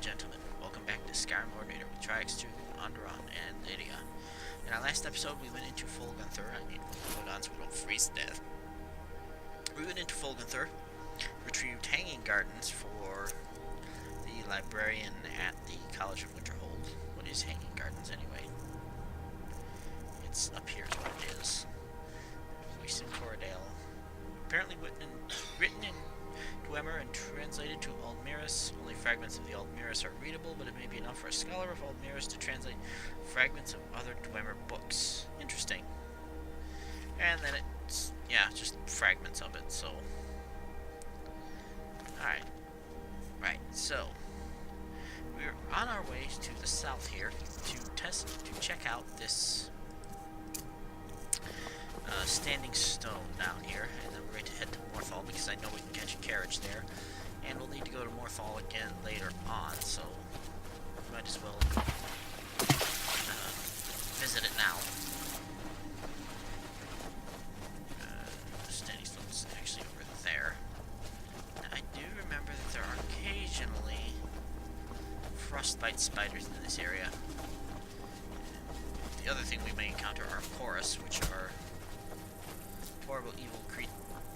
gentlemen, welcome back to Skyrim Ordinator with Triax2, Anduran, and Lydia. In our last episode, we went into Folgunthur. I need to put on so we don't freeze to death. We went into Folgunthur, retrieved hanging gardens for the librarian at the College of Winterhold. What is hanging gardens anyway? It's up here is what it is. Voice in Corridale. Apparently written in Dwemer and translated to Aldmeris. Only fragments of the Aldmeris are readable, but it may be enough for a scholar of Aldmeris to translate fragments of other Dwemer books. Interesting. And then it's, yeah, just fragments of it, so. Alright. Right, so. We're on our way to the south here to check out this standing stone down here, and then we're going to head to Morthal because I know we can catch a carriage there, and we'll need to go to Morthal again later on, so we might as well visit it now. Standing stone's actually over there. Now, I do remember that there are occasionally frostbite spiders in this area. The other thing we may encounter are porous, which are horrible, evil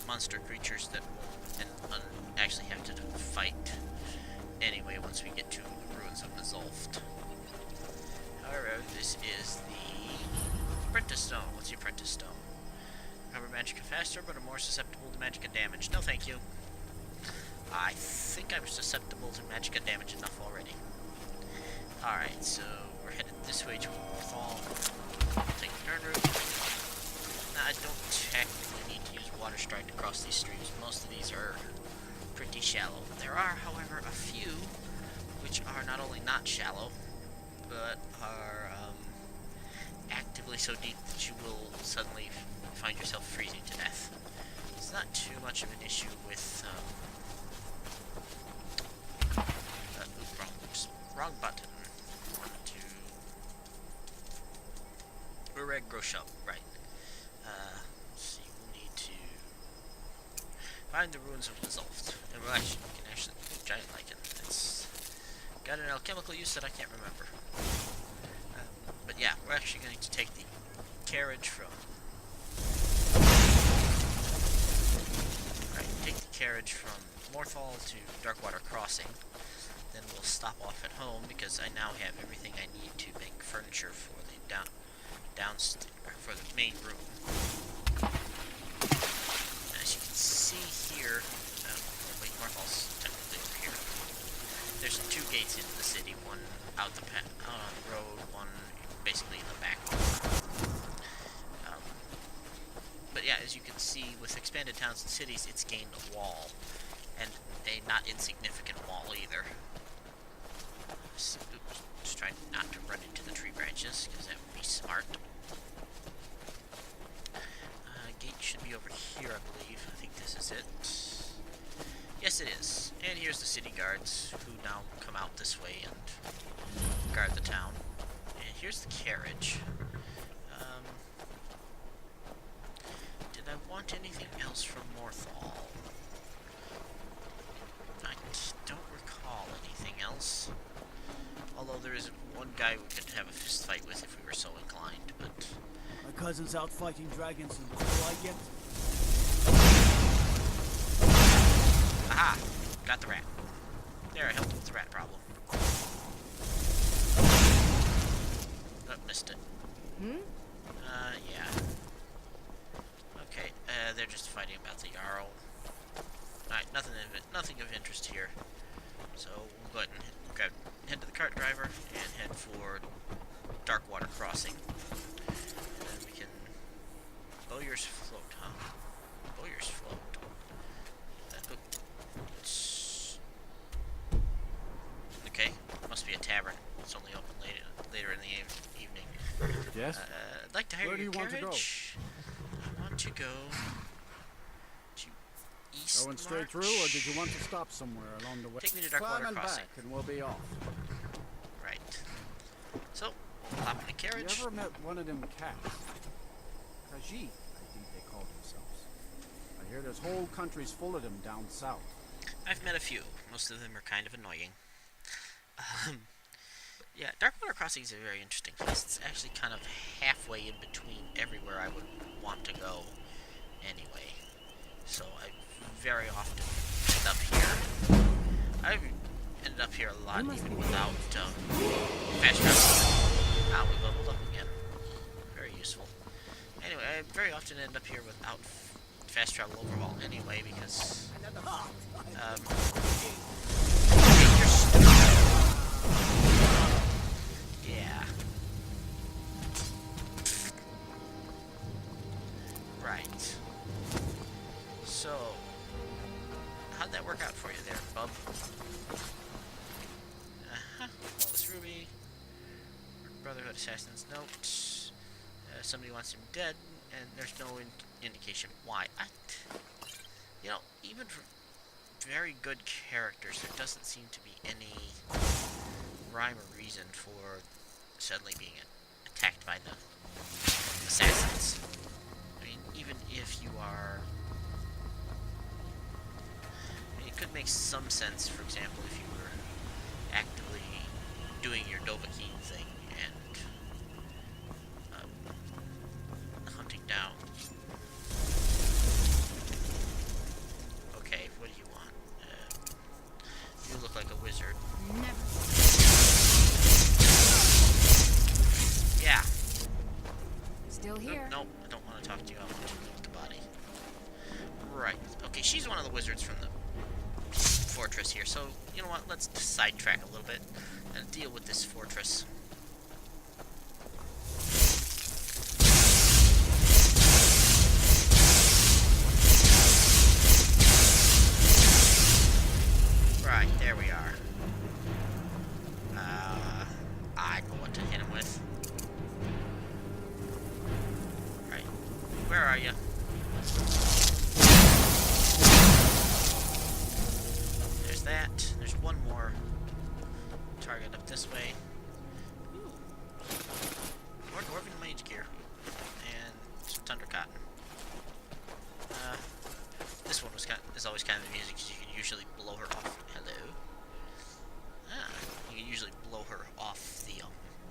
monster creatures that we'll actually have to fight anyway once we get to the ruins of Mazulft. However, this is the Apprentice Stone. What's the Apprentice Stone? Recover magicka faster, but are more susceptible to magicka damage. No, thank you. I think I'm susceptible to magicka damage enough already. Alright, so we're headed this way to Morthal. Take the turn route. Now, I don't technically need to use water strike to cross these streams. Most of these are pretty shallow. There are, however, a few which are not only not shallow, but are actively so deep that you will suddenly find yourself freezing to death. It's not too much of an issue with wrong button. Ureg Groshop, right. Let's see, we'll need to find the ruins of Mazulft. And we can actually giant lichen. It's got an alchemical use that I can't remember. But yeah, we're actually going to take the carriage from Morthal to Darkwater Crossing. Then we'll stop off at home because I now have everything I need to make furniture for the for the main room. As you can see here, wait, Morthal's technically over here. There's two gates into the city, one out the road, one basically in the back. But yeah, as you can see, with expanded towns and cities, it's gained a wall, and a not insignificant wall either. Just trying not to run into the tree branches, because that would be smart. Gate should be over here, I believe. I think this is it. Yes, it is. And here's the city guards, who now come out this way and guard the town. And here's the carriage. Did I want anything else from Morthal? I don't recall anything else. Although there is one guy we could have a fist fight with if we were so inclined, but... My cousin's out fighting dragons and before I get... Aha! Got the rat. There, I helped with the rat problem. Oh, missed it. Yeah. Okay, they're just fighting about the Jarl. Alright, nothing of interest here. So, we'll go ahead and head to the cart driver and head for Darkwater Crossing. And then we can... Bowyer's Float, huh? Bowyer's Float. Okay, must be a tavern. It's only open later in the evening. Yes? I'd like to hire your carriage. I want to go to East Going straight through, or did you want to stop somewhere along the way? Take me to Darkwater Crossing. Back and we'll be off. Right. So, hop in the carriage. You ever met one of them cats? Khajiit, I think they call themselves. I hear there's whole countries full of them down south. I've met a few. Most of them are kind of annoying. Yeah, Darkwater Crossing is a very interesting place. It's actually kind of halfway in between everywhere I would want to go anyway. So I very often end up here. I've ended up here a lot even without fast travel. Ah, we leveled up again. Very useful. Anyway, I very often end up here without fast travel overhaul anyway because yeah. Right. So, how'd that work out for you there, bub? Flawless Ruby. Brotherhood Assassin's Note. Somebody wants him dead, and there's no indication why. You know, even for very good characters, there doesn't seem to be any rhyme or reason for suddenly being attacked by the assassins. I mean, even if you are... I mean, it could make some sense, for example, if you were actively doing your Dovahkiin thing and hunting down. Okay, what do you want? You look like a wizard. Never. Yeah. Still here. Nope, I don't want to talk to you. I want to loot the body. Right. Okay, she's one of the wizards from the fortress here. So, you know what? Let's sidetrack a little bit and deal with this fortress. Right, there we are. I know what to hit him with. Right, where are you? There's that. There's one more target up this way. Ooh. More Dwarven Mage gear. And some Thunder Cotton. This one is always kind of amusing because you can usually blow her off. Hello. You can usually blow her off the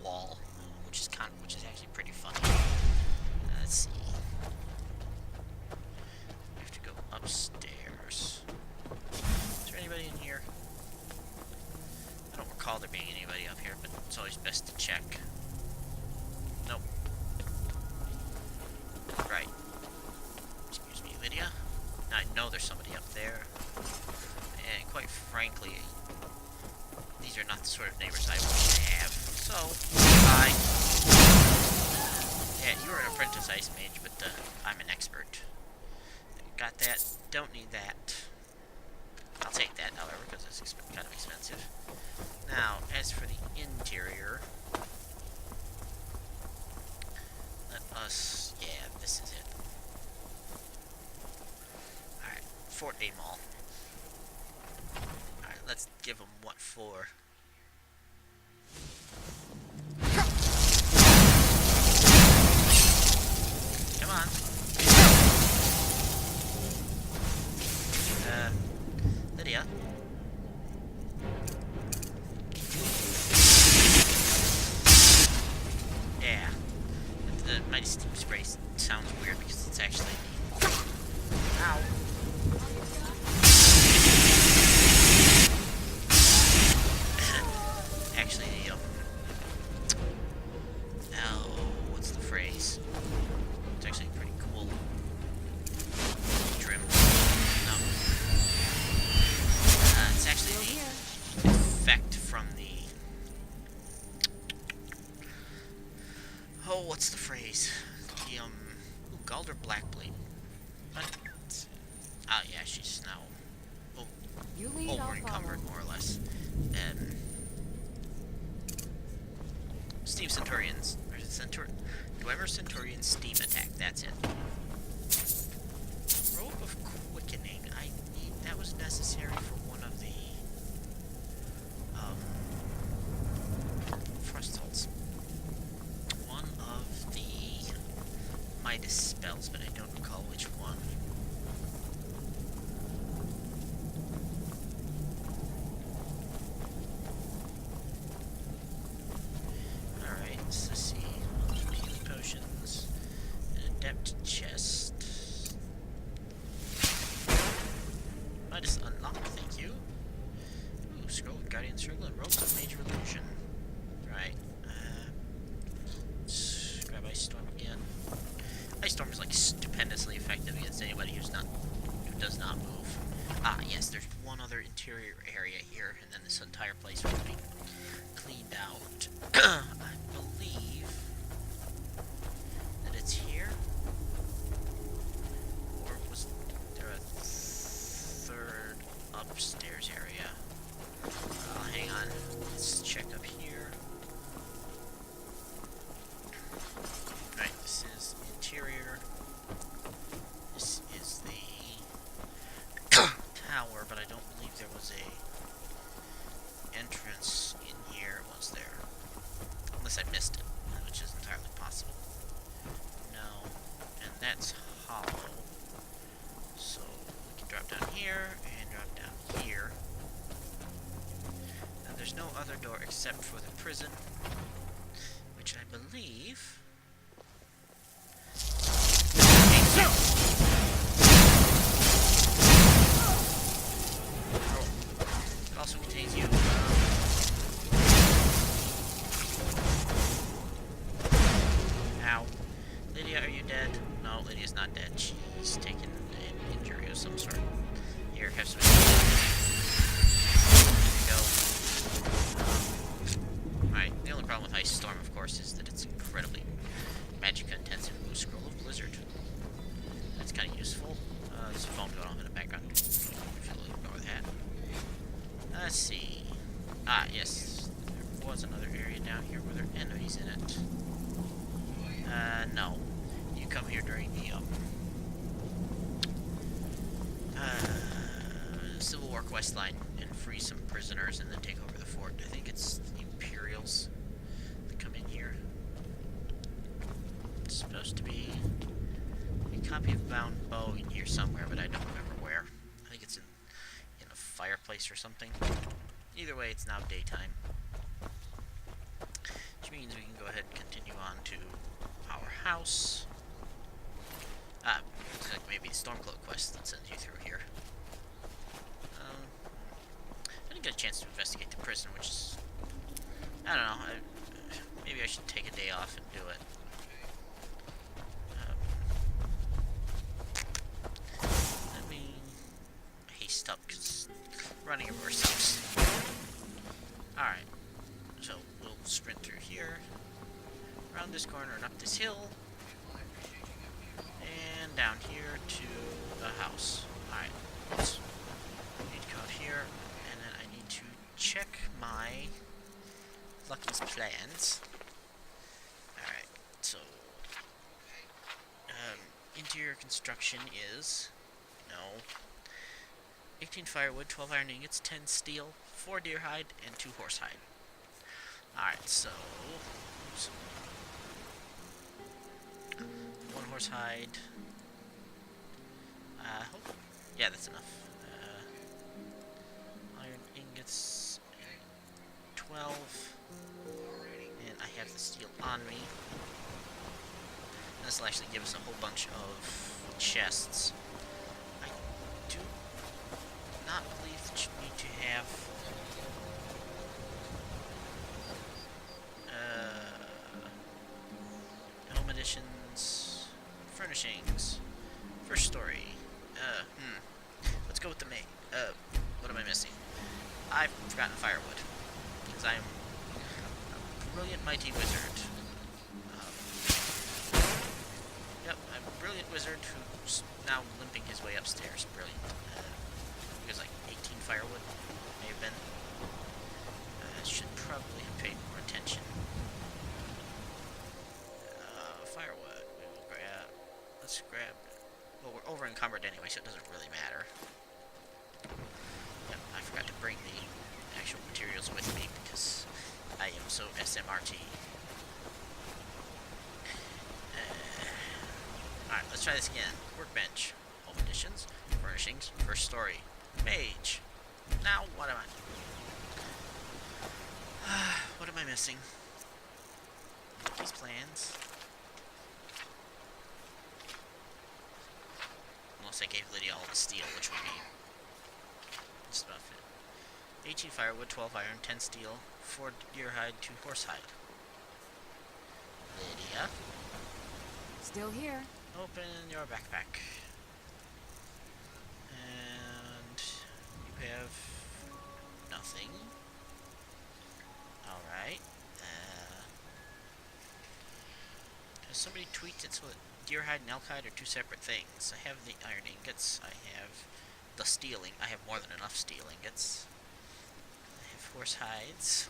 wall, which is actually pretty funny. Let's see. We have to go upstairs. Is there anybody in here? I don't recall there being anybody up here, but it's always best to check. Nope. Right. Excuse me, Lydia. I know there's somebody up there. And quite frankly, these are not the sort of neighbors I want to have. So, bye. Yeah, you were an apprentice ice mage, but I'm an expert. Got that. Don't need that. I'll take that, however, because it's kind of expensive. Now, as for the interior, let us... Yeah, this is it. Alright, Fort Amol. Alright, let's give them what for. Come on. Lydia. Yeah. The Mighty Steam Spray sounds weird because it's actually... Ow. Actually, what's the phrase? It's actually pretty cool. Trim. No. It's actually the effect from the... Oh, what's the phrase? The, Galder Blackblade. What? Oh, yeah, she's now... over-encumbered, more or less. Steam Centurion's... Or is it Centurion? Dwemer Centurion's Steam attack, that's it. Robe of Quickening. That was necessary for one of the... Frostholds. One of the Midas spells, but I don't recall which one. Guardian Circle and Ropes of Major Illusion. Right. Let's grab Ice Storm again. Ice Storm is like stupendously effective against anybody who does not move. Ah, yes, there's one other interior area here, and then this entire place will be cleaned out. I believe that it's here. Or was there a third upstairs area? Hang on. Let's check up here. Right, this is interior. This is the tower, but I don't believe there was a entrance in here, was there? Unless I missed it, which is entirely possible. No, and that's hollow. So we can drop down here and drop down here. And there's no other door except for the prison, which I believe. It also contains you. Ow. Lydia, are you dead? No, Lydia's not dead. She's taken an injury of some sort. Here, have some. There you go. Alright, the only problem with Ice Storm, of course, is that it's incredibly magic intensive. Blue Scroll of Blizzard. That's kind of useful. There's a phone going off in the background. If you'll ignore that. Let's see. Ah, yes. There was another area down here. Were there enemies in it? No. You come here during the, Civil War quest line and free some prisoners and then take over the fort. I think it's the Imperials that come in here. It's supposed to be a copy of Bound Bow in here somewhere, but I don't remember where. I think it's in a fireplace or something. Either way, it's now daytime. Which means we can go ahead and continue on to our house. Looks like maybe the Stormcloak quest that sends you through here. I didn't get a chance to investigate the prison, which is... I don't know. Maybe I should take a day off and do it. Let me haste up, because running over sucks. Alright. So, we'll sprint through here, around this corner and up this hill, and down here to the house. Alright, let's need to go out here, and then I need to check my Lucky's plans. Alright, so, interior construction is, no, 18 firewood, 12 iron ingots, 10 steel, 4 deer hide, and 2 horse hide. Alright, so, oops. 1 horse hide. Yeah, that's enough. Iron ingots, 12, and I have the steel on me. This will actually give us a whole bunch of chests. I do not believe that you need to have home editions, furnishings, first story. Let's go with the main. What am I missing? I've forgotten firewood because I am a brilliant mighty wizard. Yep, I'm a brilliant wizard who's now limping his way upstairs. Brilliant. Because like 18 firewood may have been. Should probably have paid more attention. Firewood. We will grab. Let's grab. Well, we're over encumbered anyway, so it doesn't really matter. Yep, I forgot to bring the actual materials with me because I am so SMRT. Alright, let's try this again. Workbench. Home editions. Furnishings. First story. Mage. Now, what am I? What am I missing? These plans. Unless I gave Lydia all the steel, which would be just about it. 18 firewood, 12 iron, 10 steel, 4 deer hide, 2 horse hide. Lydia, Still here. open your backpack. And you have nothing. Alright. Has somebody tweaked it so that deer hide and elk hide are 2 separate things? I have the iron ingots. I have the steel I have more than enough steel ingots. I have horse hides.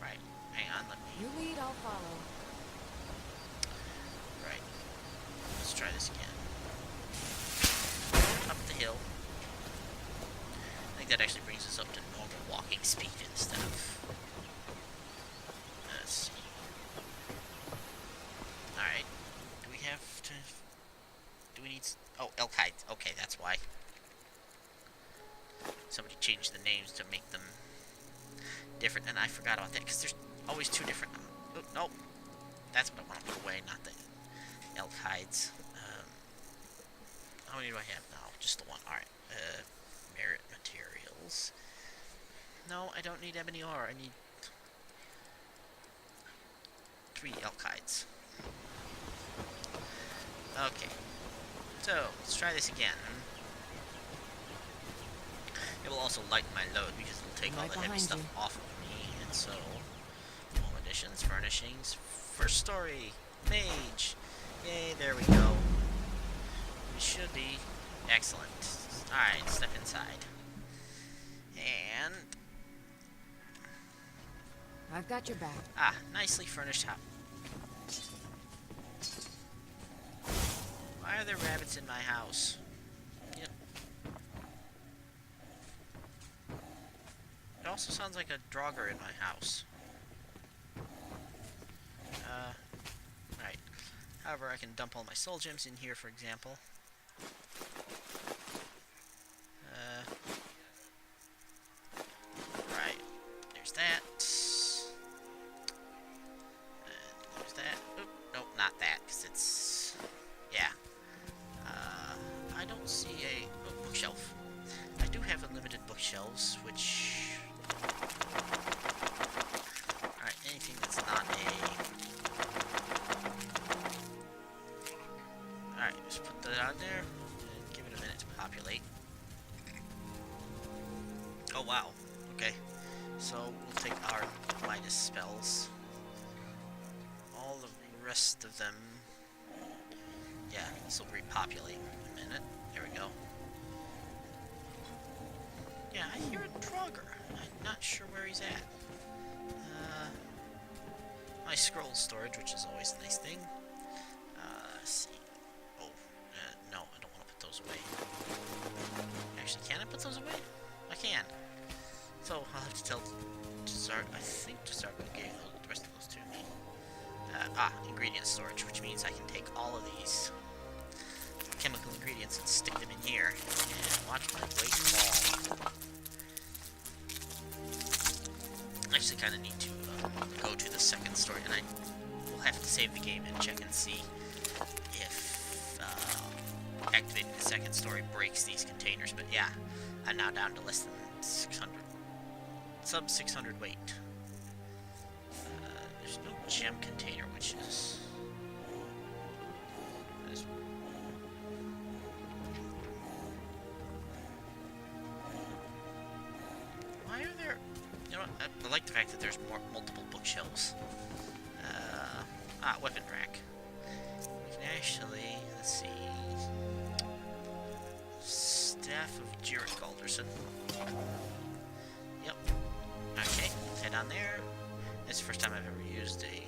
Right. Hang on, let me... You lead, I'll follow. Right. Let's try this again. Up the hill. I think that actually brings us up to normal walking speed instead of... Let's see. Alright. Do we have to... Do we need... Oh, elk hides. Okay, that's why. Somebody changed the names to make them different, and I forgot about that, because there's always 2 different... Oh, no. That's what I want to put away, not the elk hides. How many do I have now? Just the one. Alright. Merit materials. No, I don't need ebony ore. I need 3 elk hides. Okay. So, let's try this again. It will also lighten my load because it'll take all the heavy stuff off of me. And so, home additions, furnishings, first story, mage. Yay, there we go. We should be excellent. Alright, step inside. And... I've got your back. Ah, nicely furnished house. Why are there rabbits in my house? Yep. It also sounds like a Draugr in my house. Right. However, I can dump all my soul gems in here, for example. Right. There's that. And there's that. Oop, nope, not that, because it's... Yeah. I don't see a bookshelf. I do have unlimited bookshelves, which... Alright, anything that's not a... Alright, just put that on there, and give it a minute to populate. Oh wow, okay. So, we'll take our Midas spells. All the rest of them... Yeah, this will repopulate in a minute. There we go. Yeah, I hear a Draugr. I'm not sure where he's at. My scroll storage, which is always a nice thing. Let's see. Oh, no, I don't want to put those away. Actually, can I put those away? I can. So, I'll have to tell Tazar, I think Tazar gave the rest of those to me. Ingredient storage, which means I can take all of these chemical ingredients and stick them in here, and watch my weight fall. I actually kind of need to go to the second story, and I will have to save the game and check and see if activating the second story breaks these containers, but yeah, I'm now down to less than 600, sub 600 weight. There's no gem container, which is... Why are there... You know what, I like the fact that there's multiple bookshelves. Weapon rack. We can actually, let's see... Staff of Jarrett Galderson. Yep. Okay, head on there. This is the first time I've ever used a...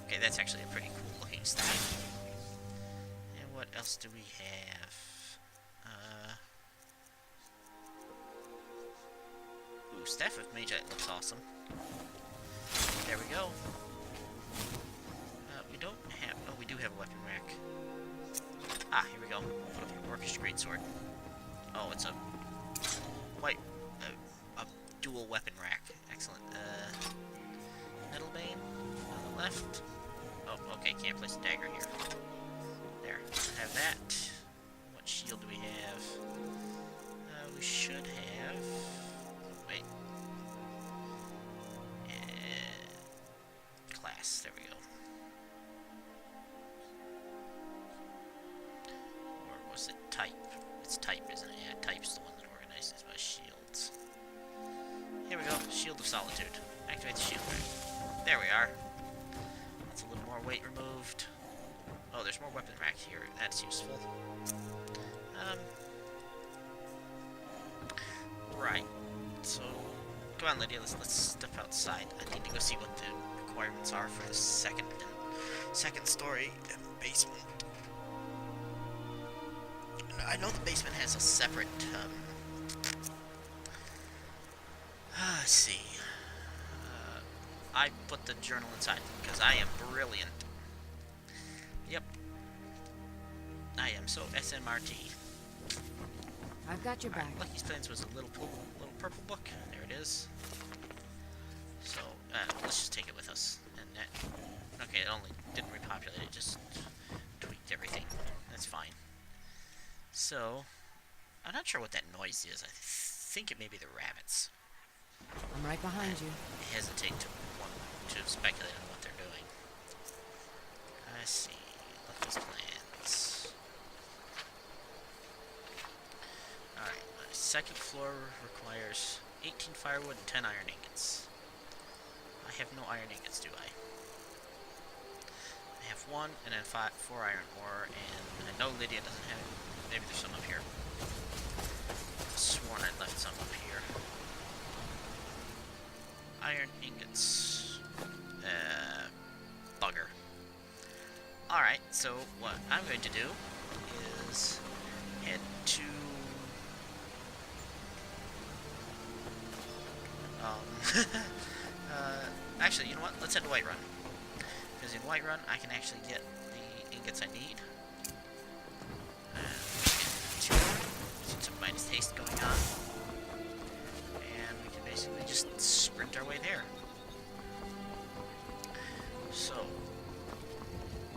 Okay, that's actually a pretty cool looking staff. And what else do we have? Ooh, Staff of Magite looks awesome. There we go. We don't have... Oh, we do have a weapon rack. Ah, here we go. Put up an Orcish Greatsword. Oh, it's a... White... a dual weapon rack. Excellent. Nettlebane on the left. Oh, okay, can't place a dagger here. There. Have that. What shield do we have? Solitude. Activate the shield rack. There we are. That's a little more weight removed. Oh, there's more weapon rack here. That's useful. Right. So, come on, Lydia. Let's step outside. I need to go see what the requirements are for the second story and basement. I know the basement has a separate. Let's see. I put the journal inside because I am brilliant. Yep. I am so SMRT. I've got your back. Right, Lucky's Plans was a little purple book. There it is. So, let's just take it with us. And that, okay, it only didn't repopulate, it just tweaked everything. That's fine. So, I'm not sure what that noise is. I think it may be the rabbits. I'm right behind you. I hesitate to speculate on what they're doing. Let's see. Lucky's Plans. Alright, second floor requires 18 firewood and 10 iron ingots. I have no iron ingots, do I? I have 1 and then 4 iron ore, and I know Lydia doesn't have it. Maybe there's some up here. I've sworn I left some up here. Iron ingots. Bugger. Alright, so what I'm going to do is head to actually, you know what? Let's head to Whiterun. Because in Whiterun, I can actually get the ingots I need. Some Midas Haste going on. And we can basically just sprint our way there. So,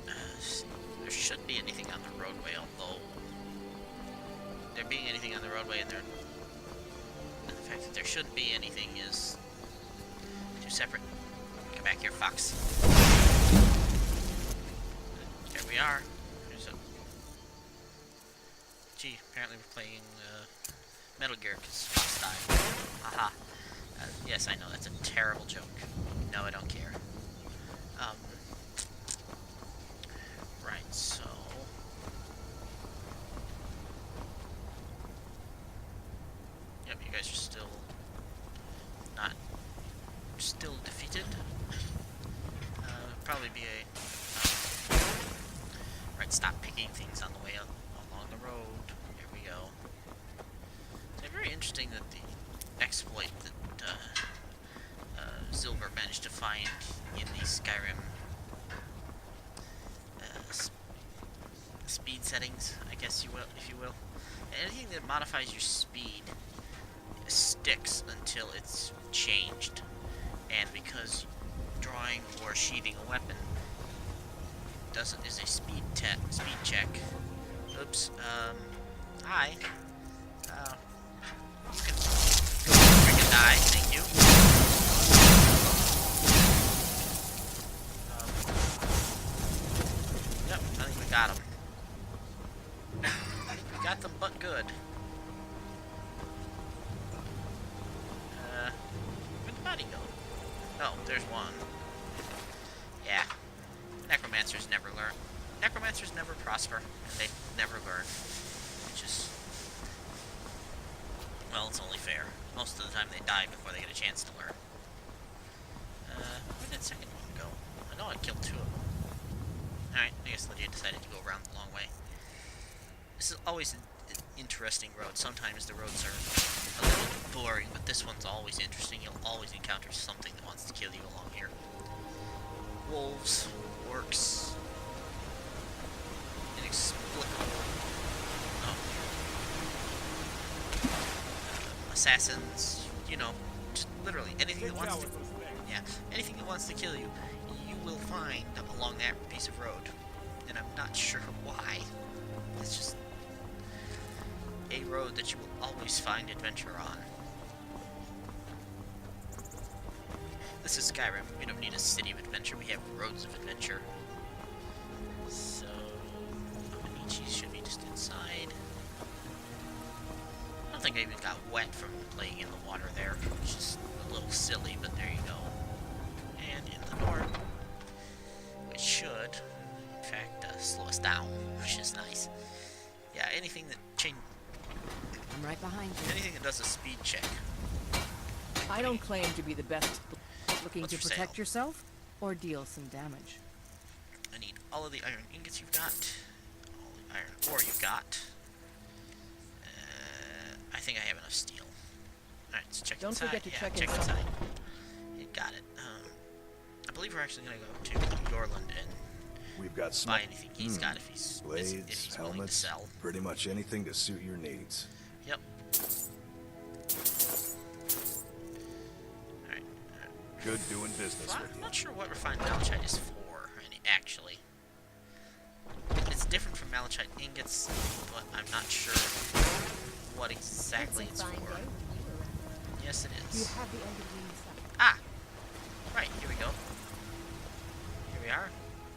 there shouldn't be anything on the roadway, although there being anything on the roadway and the fact that there shouldn't be anything is two separate. Come back here, fox. There we are. There's a... Gee, apparently we're playing Metal Gear because Fox died. Haha. Yes, I know, that's a terrible joke. No, I don't care. Right, so... Yep, you guys are still defeated. Probably be a... Right, stop picking things on the way along the road. Here we go. It's very interesting that the exploit that Silver managed to find in the Skyrim speed settings, I guess if you will. Anything that modifies your speed sticks until it's changed. And because drawing or sheathing a weapon is a speed check. Oops. Hi. You can freaking die. Thank you. Yep. I think we got him. We got them, but good. Where'd the body go? Oh, there's one. Yeah. Necromancers never learn. Necromancers never prosper, and they never learn. Which is... well, it's only fair. Most of the time they die before they get a chance to learn. Where did the second one go? I know I killed 2 of them. Alright, I guess Lydia decided to go around the long way. This is always an interesting road. Sometimes the roads are a little boring, but this one's always interesting. You'll always encounter something that wants to kill you along here. Wolves, orcs, inexplicable, assassins, you know, just literally anything that wants to, anything that wants to kill you, you will find along that piece of road. And I'm not sure why. It's just a road that you will always find adventure on. This is Skyrim. We don't need a city of adventure. We have roads of adventure. So, Amanichi should be just inside. I don't think I even got wet from playing in the water there, which is a little silly, but I don't claim to be the best. Looking What's to for protect sale? yourself or deal some damage? I need all of the iron ingots you've got. All the iron ore you've got. I think I have enough steel. Alright, let's check Don't inside. forget to Yeah, check check inside. inside. You got it. I believe we're actually going to go to Yorland and We've got buy anything he's got if he's blades, if he's willing to helmets, sell. pretty much anything to suit your needs. Yep. Alright. Good doing business Well, with I'm you. not sure what refined malachite is for, actually. It's different from malachite ingots, but I'm not sure what exactly it's for. Yes, it is. Ah! Right, here we go. Here we are.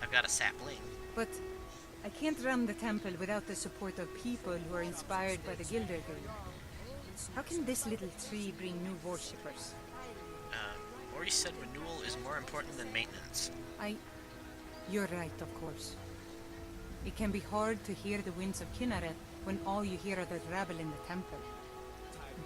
I've got a sapling. But I can't run the temple without the support of people who are inspired by the Gilder Gate. How can this little tree bring new worshippers? Ori said renewal is more important than maintenance. You're right, of course. It can be hard to hear the winds of Kinneret when all you hear are the rabble in the temple.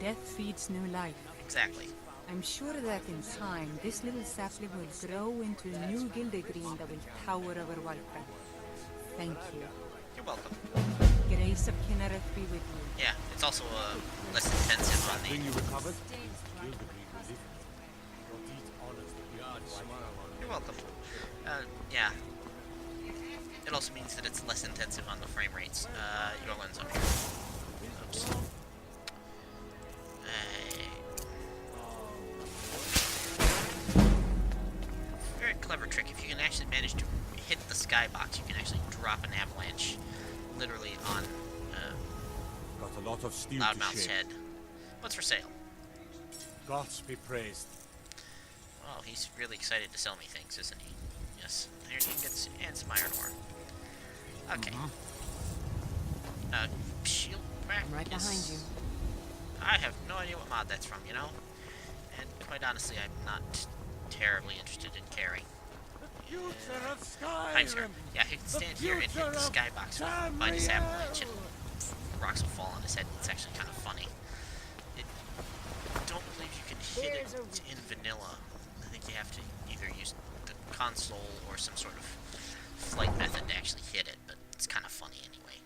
Death feeds new life. Exactly. I'm sure that in time, this little sapling will grow into a new Gildegreen that will tower over Whiterun. Thank you. You're welcome. Grace of Kinneret be with you. Yeah, it's also less intensive on Bring the... you recovered? Gildegreen will live. Your deed honors the God's smile on You're welcome. Yeah. It also means that it's less intensive on the frame rates. Yorland's up here. Oops. Very clever trick. If you can actually manage to hit the skybox, you can actually drop an avalanche literally on Got a lot of steel to Loudmouth's shake. head. What's for sale? Gods be praised. Oh, he's really excited to sell me things, isn't he? Yes. Iron ingots and some iron ore. Okay. Shield practice. I'm right behind you. I have no idea what mod that's from, you know? And quite honestly, I'm not terribly interested in carrying. Future of Hi, sir. Skyrim. Yeah, he can stand here and hit the skybox by his avalanche and rocks will fall on his head. It's actually kind of funny. I don't believe you can hit it in vanilla. I think you have to either use the console or some sort of flight method to actually hit it, but it's kind of funny anyway.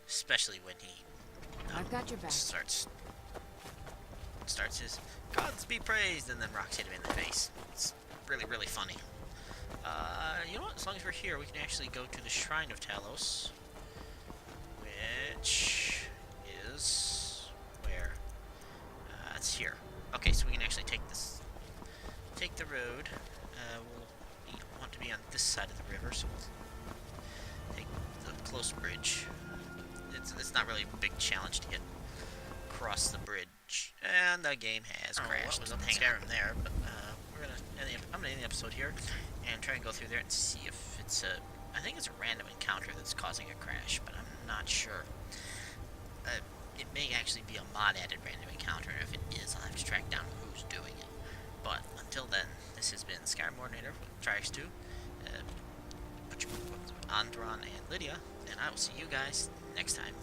Especially when he I've got your back. starts his gods be praised and then rocks hit him in the face. It's really, really funny. You know what? As long as we're here, we can actually go to the Shrine of Talos, which is where? It's here. Okay, so we can actually take the road. We want to be on this side of the river, so we'll take the close bridge. It's not really a big challenge to get across the bridge, and the game has crashed. Was up in Skyrim there, but I'm gonna end the episode here and try and go through there and see if it's I think it's a random encounter that's causing a crash, but I'm not sure. It may actually be a mod-added random encounter, and if it is, I'll have to track down who's doing it. But until then, this has been Skyrim Ordinator with Trix2, Anduran and Lydia, and I will see you guys next time.